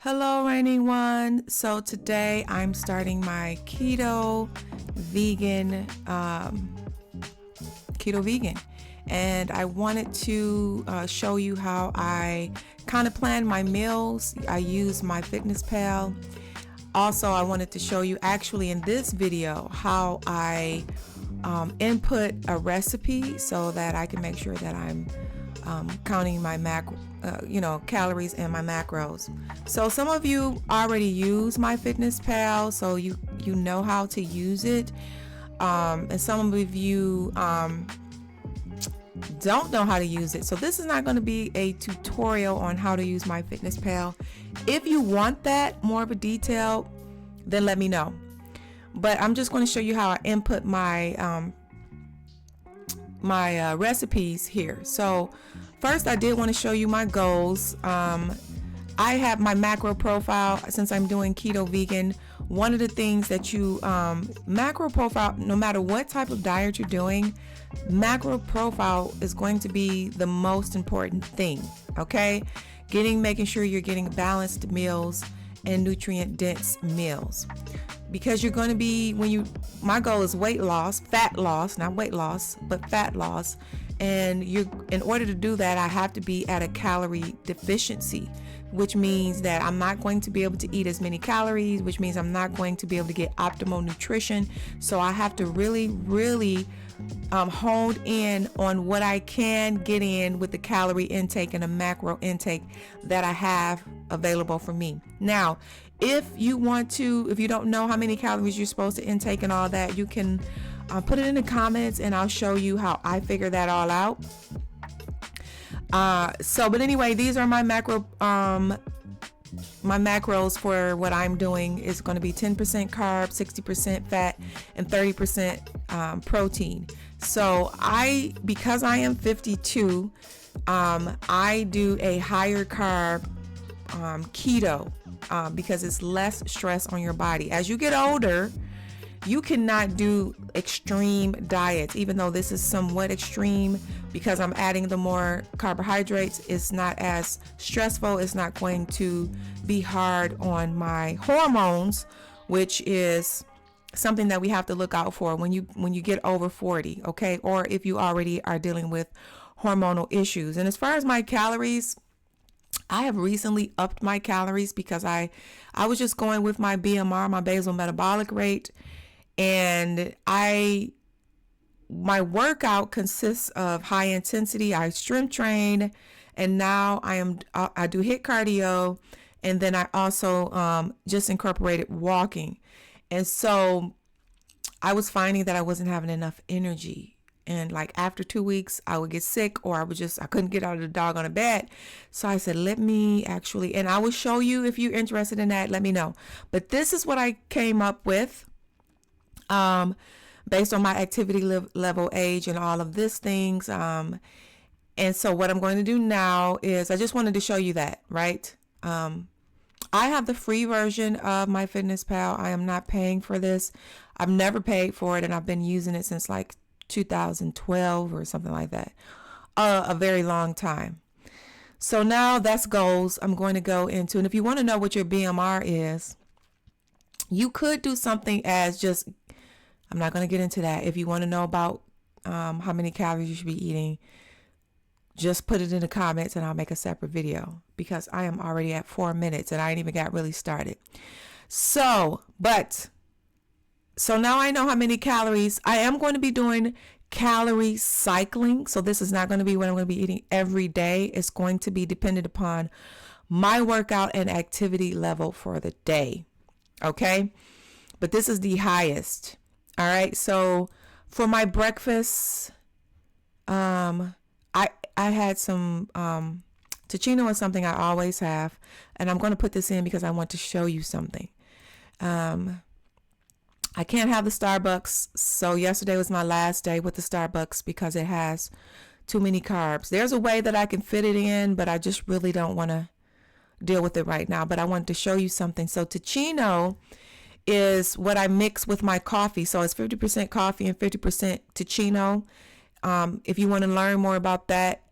Hello anyone. So today I'm starting my keto vegan and I wanted to show you how I kind of plan my meals. I use MyFitnessPal. Also, I wanted to show you actually in this video how I input a recipe so that I can make sure that I'm counting my calories and my macros. So some of you already use MyFitnessPal, so you know how to use it, and some of you don't know how to use it. So this is not going to be a tutorial on how to use MyFitnessPal. If you want that more of a detail, then let me know. But I'm just going to show you how I input my recipes here. So first, I did want to show you my goals. I have my macro profile. Since I'm doing keto vegan, one of the things that you macro profile, no matter what type of diet you're doing, macro profile is going to be the most important thing. Okay, making sure you're getting balanced meals and nutrient dense meals, because you're going to be, my goal is weight loss, fat loss, not weight loss, but fat loss. And in order to do that, I have to be at a calorie deficiency, which means that I'm not going to be able to eat as many calories, which means I'm not going to be able to get optimal nutrition. So I have to really hone in on what I can get in with the calorie intake and the macro intake that I have available for me. Now, if you don't know how many calories you're supposed to intake and all that, you can put it in the comments and I'll show you how I figure that all out. But anyway, these are my macros for what I'm doing. Is going to be 10% carb, 60% fat, and 30% protein. So because I am 52, I do a higher carb keto because it's less stress on your body. As you get older, you cannot do extreme diets, even though this is somewhat extreme because I'm adding the more carbohydrates. It's not as stressful. It's not going to be hard on my hormones, which is something that we have to look out for when you get over 40, okay? Or if you already are dealing with hormonal issues. And as far as my calories, I have recently upped my calories because I was just going with my BMR, my basal metabolic rate. And my workout consists of high intensity. I strength train, and now I do HIIT cardio, and then I also just incorporated walking. And so I was finding that I wasn't having enough energy. And like after 2 weeks, I would get sick, or I couldn't get out of the doggone bed. So I said, let me actually, and I will show you if you're interested in that, let me know. But this is what I came up with. Based on my activity level, age, and all of these things. And so what I'm going to do now is I just wanted to show you that, right? I have the free version of MyFitnessPal. I am not paying for this. I've never paid for it, and I've been using it since like 2012 or something like that. A very long time. So now that's goals I'm going to go into. And if you want to know what your BMR is, you could do something as just, I'm not going to get into that. If you want to know about how many calories you should be eating, just put it in the comments and I'll make a separate video, because I am already at 4 minutes and I ain't even got really started. So now I know how many calories. I am going to be doing calorie cycling. So this is not going to be what I'm going to be eating every day. It's going to be dependent upon my workout and activity level for the day. Okay. But this is the highest. All right. So for my breakfast, I had some tocino is something I always have, and I'm going to put this in because I want to show you something. I can't have the Starbucks. So yesterday was my last day with the Starbucks because it has too many carbs. There's a way that I can fit it in, but I just really don't want to deal with it right now. But I wanted to show you something. So tocino is what I mix with my coffee. So it's 50% coffee and 50% tocino. If you want to learn more about that,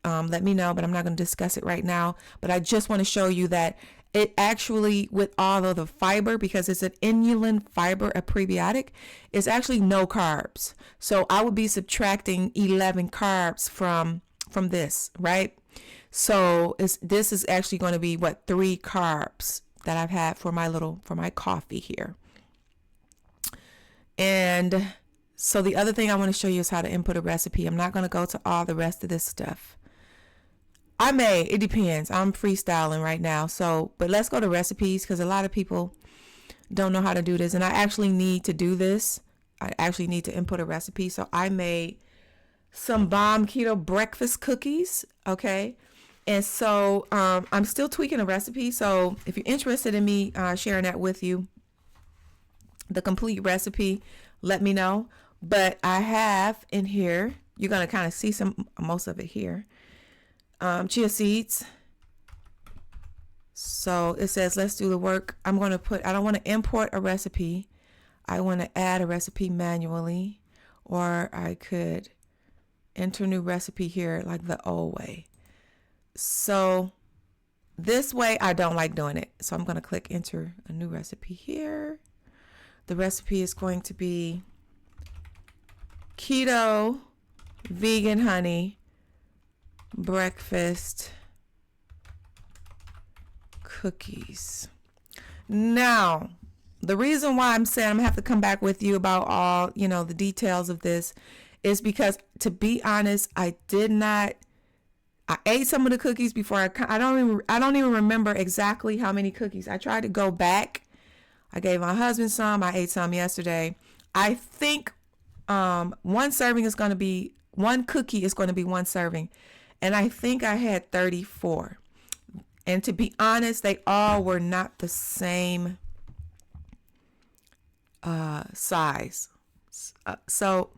let me know, but I'm not going to discuss it right now. But I just want to show you that it actually, with all of the fiber, because it's an inulin fiber, a prebiotic, is actually no carbs. So I would be subtracting 11 carbs from this, right? So this is actually going to be 3 carbs that I've had for my coffee here. And so the other thing I want to show you is how to input a recipe. I'm not going to go to all the rest of this stuff. It depends. I'm freestyling right now. But let's go to recipes, because a lot of people don't know how to do this. And I actually need to do this. I actually need to input a recipe. So I made some bomb keto breakfast cookies. Okay. And so I'm still tweaking a recipe. So if you're interested in me sharing that with you, the complete recipe, let me know. But I have in here, you're going to kind of see most of it here. Chia seeds. So it says, let's do the work. I don't want to import a recipe. I want to add a recipe manually, or I could enter new recipe here like the old way. So this way, I don't like doing it. So I'm going to click enter a new recipe here. The recipe is going to be keto vegan honey breakfast cookies. Now, the reason why I'm saying I'm gonna have to come back with you about all, the details of this is because, to be honest, I ate some of the cookies before I don't even remember exactly how many cookies. I tried to go back. I gave my husband some. I ate some yesterday. I think one cookie is going to be one serving. And I think I had 34. And to be honest, they all were not the same size. So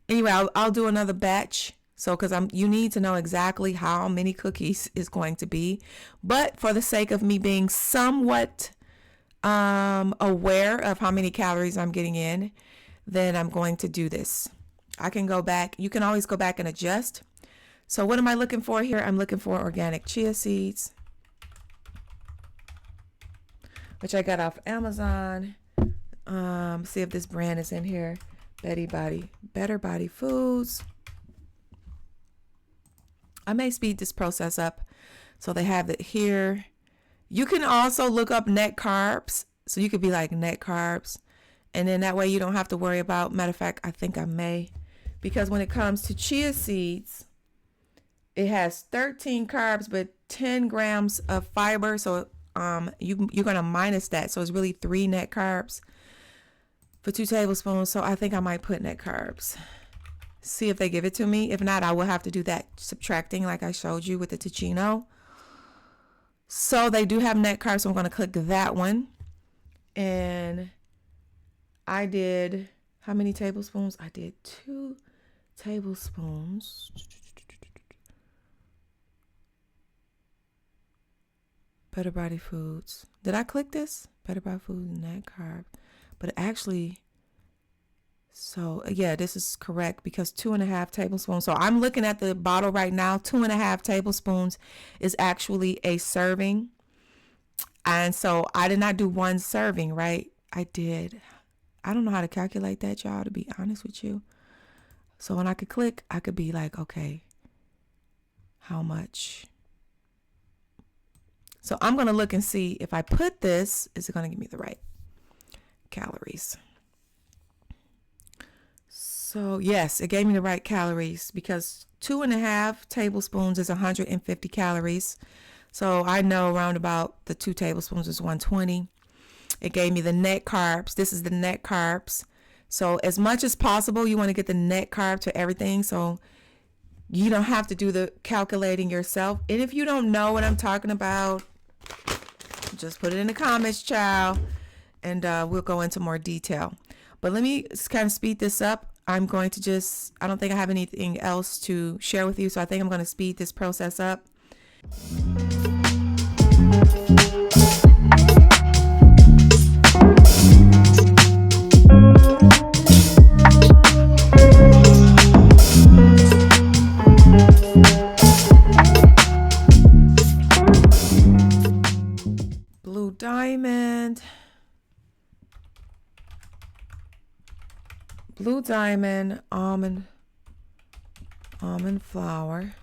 anyway, I'll do another batch. So, because you need to know exactly how many cookies is going to be. But for the sake of me being somewhat aware of how many calories I'm getting in, then I'm going to do this. I can go back. You can always go back and adjust. So what am I looking for here? I'm looking for organic chia seeds, which I got off Amazon. See if this brand is in here. Better Body Foods. I may speed this process up so they have it here. You can also look up net carbs. So you could be like net carbs. And then that way you don't have to worry about, matter of fact, I think I may. Because when it comes to chia seeds, it has 13 carbs, but 10 grams of fiber. So you're going to minus that. So it's really 3 net carbs for 2 tablespoons. So I think I might put net carbs. See if they give it to me. If not, I will have to do that subtracting like I showed you with the Ticino. So they do have net carbs. So I'm going to click that one. And I did, how many tablespoons? I did 2 tablespoons. Better Body Foods. Did I click this? Better Body Foods, net carb. But actually, so yeah, this is correct because 2.5 tablespoons. So I'm looking at the bottle right now. 2.5 tablespoons is actually a serving. And so I did not do 1 serving, right? I did. I don't know how to calculate that, y'all, to be honest with you. So when I could click, I could be like, okay, how much? So I'm going to look and see if I put this, is it going to give me the right calories? So yes, it gave me the right calories because 2.5 tablespoons is 150 calories. So I know around about the 2 tablespoons is 120. It gave me the net carbs. This is the net carbs. So as much as possible, you want to get the net carb to everything. So you don't have to do the calculating yourself. And if you don't know what I'm talking about, just put it in the comments, child, and we'll go into more detail. But let me kind of speed this up. I'm going to I don't think I have anything else to share with you. So I think I'm going to speed this process up. Blue Diamond. Blue Diamond almond flour,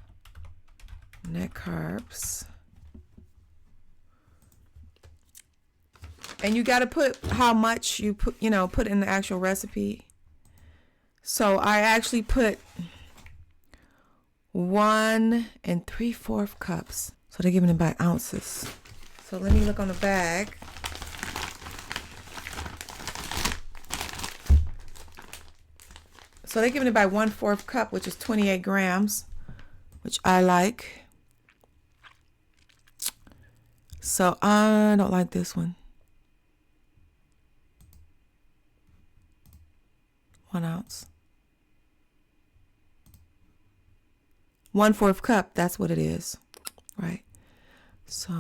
net carbs. And you got to put how much you put, put in the actual recipe. So I actually put 1 3/4 cups. So they're giving it by ounces. So let me look on the bag. So they're giving it by 1/4 cup, which is 28 grams, which I like. So I don't like this one. 1 ounce. 1/4 cup, that's what it is, right? So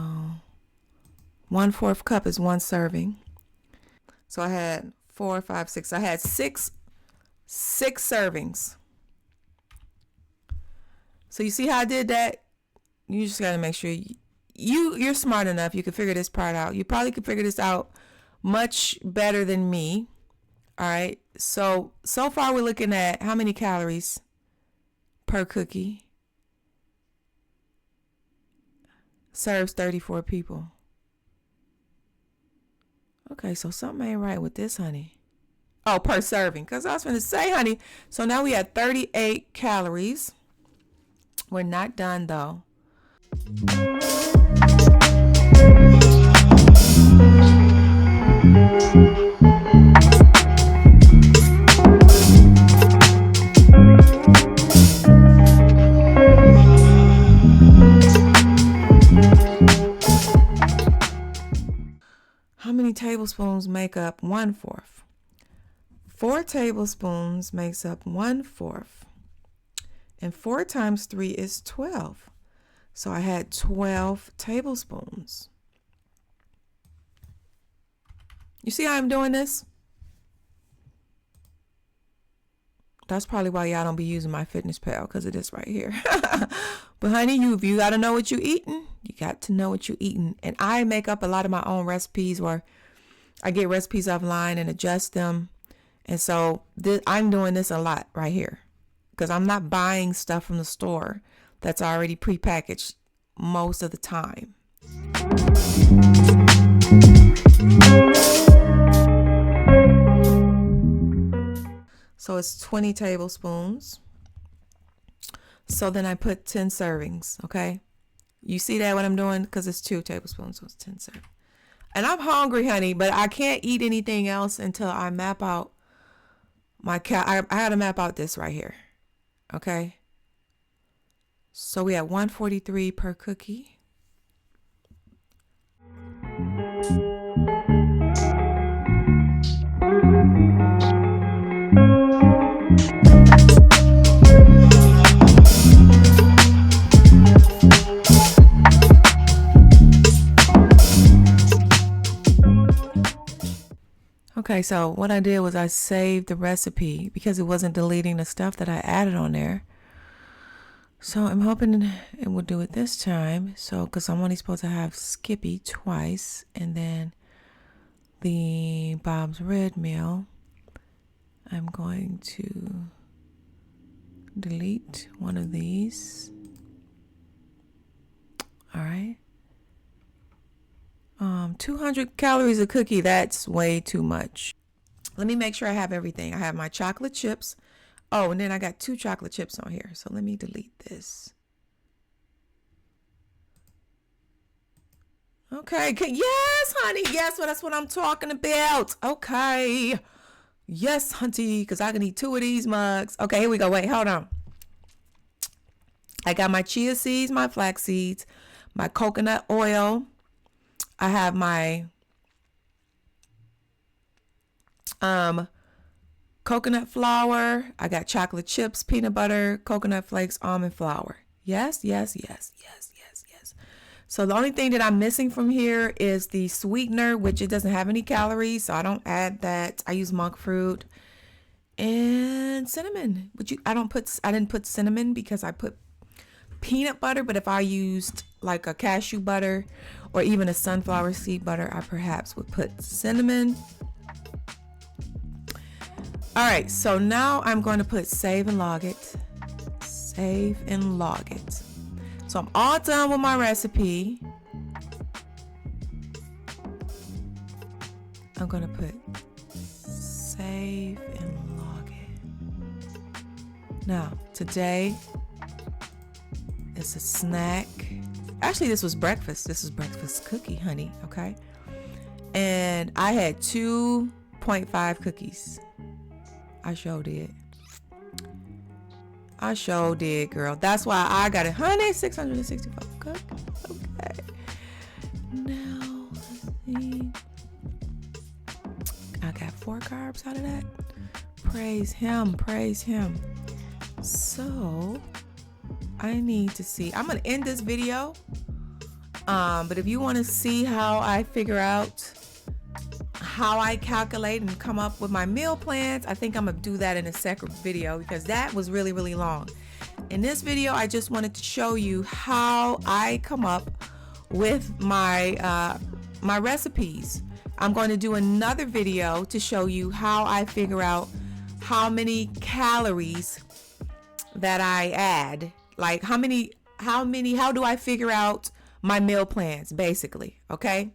1/4 cup is 1 serving. So I had 4, 5, 6. I had six servings. So you see how I did that? You just got to make sure you're smart enough. You can figure this part out. You probably could figure this out much better than me. All right. So far we're looking at how many calories per cookie. Serves 34 people. Okay, so something ain't right with this, honey. Oh, per serving. Because I was going to say, honey. So now we had 38 calories. We're not done, though. How many tablespoons make up 1/4? 4 tablespoons makes up 1/4. And 4 times 3 is 12. So I had 12 tablespoons. You see how I'm doing this? That's probably why y'all don't be using MyFitnessPal, because of this right here. But honey, if you got to know what you're eating, you got to know what you're eating. And I make up a lot of my own recipes, where I get recipes offline and adjust them. And so I'm doing this a lot right here, because I'm not buying stuff from the store that's already prepackaged most of the time. So it's 20 tablespoons. So then I put 10 servings, okay? You see that what I'm doing? Because it's 2 tablespoons, so it's 10 servings. And I'm hungry, honey, but I can't eat anything else until I map out I had to map out this right here, okay? So we have 143 per cookie. Okay, so what I did was I saved the recipe because it wasn't deleting the stuff that I added on there. So I'm hoping it will do it this time. So, because I'm only supposed to have Skippy twice, and then the Bob's Red Meal, I'm going to delete one of these. All right. 200 calories a cookie, that's way too much. Let me make sure I have everything. I have my chocolate chips. Oh, and then I got 2 chocolate chips on here. So let me delete this. Okay. Yes, honey. Yes, well, that's what I'm talking about. Okay. Yes, hunty, because I can eat 2 of these mugs. Okay, here we go. Wait, hold on. I got my chia seeds, my flax seeds, my coconut oil. I have my coconut flour. I got chocolate chips, peanut butter, coconut flakes, almond flour. Yes, yes, yes, yes, yes, yes. So the only thing that I'm missing from here is the sweetener, which it doesn't have any calories, so I don't add that. I use monk fruit and cinnamon. But I didn't put cinnamon because I put peanut butter, but if I used like a cashew butter or even a sunflower seed butter, I perhaps would put cinnamon. All right, so now I'm going to put save and log it. Save and log it. So I'm all done with my recipe. I'm going to put save and log it. Now, today is a snack. Actually, this was breakfast. This is breakfast cookie, honey, okay? And I had 2.5 cookies. I sure did. I sure did, girl. That's why I got it, honey. 665 cookies. Okay. Now, let's see. I got 4 carbs out of that. Praise him. Praise him. So, I need to see. I'm going to end this video. But if you want to see how I figure out how I calculate and come up with my meal plans, I think I'm gonna do that in a separate video because that was really, really long. In this video, I just wanted to show you how I come up with my my recipes. I'm going to do another video to show you how I figure out how many calories that I add. Like how do I figure out my meal plans, basically, okay?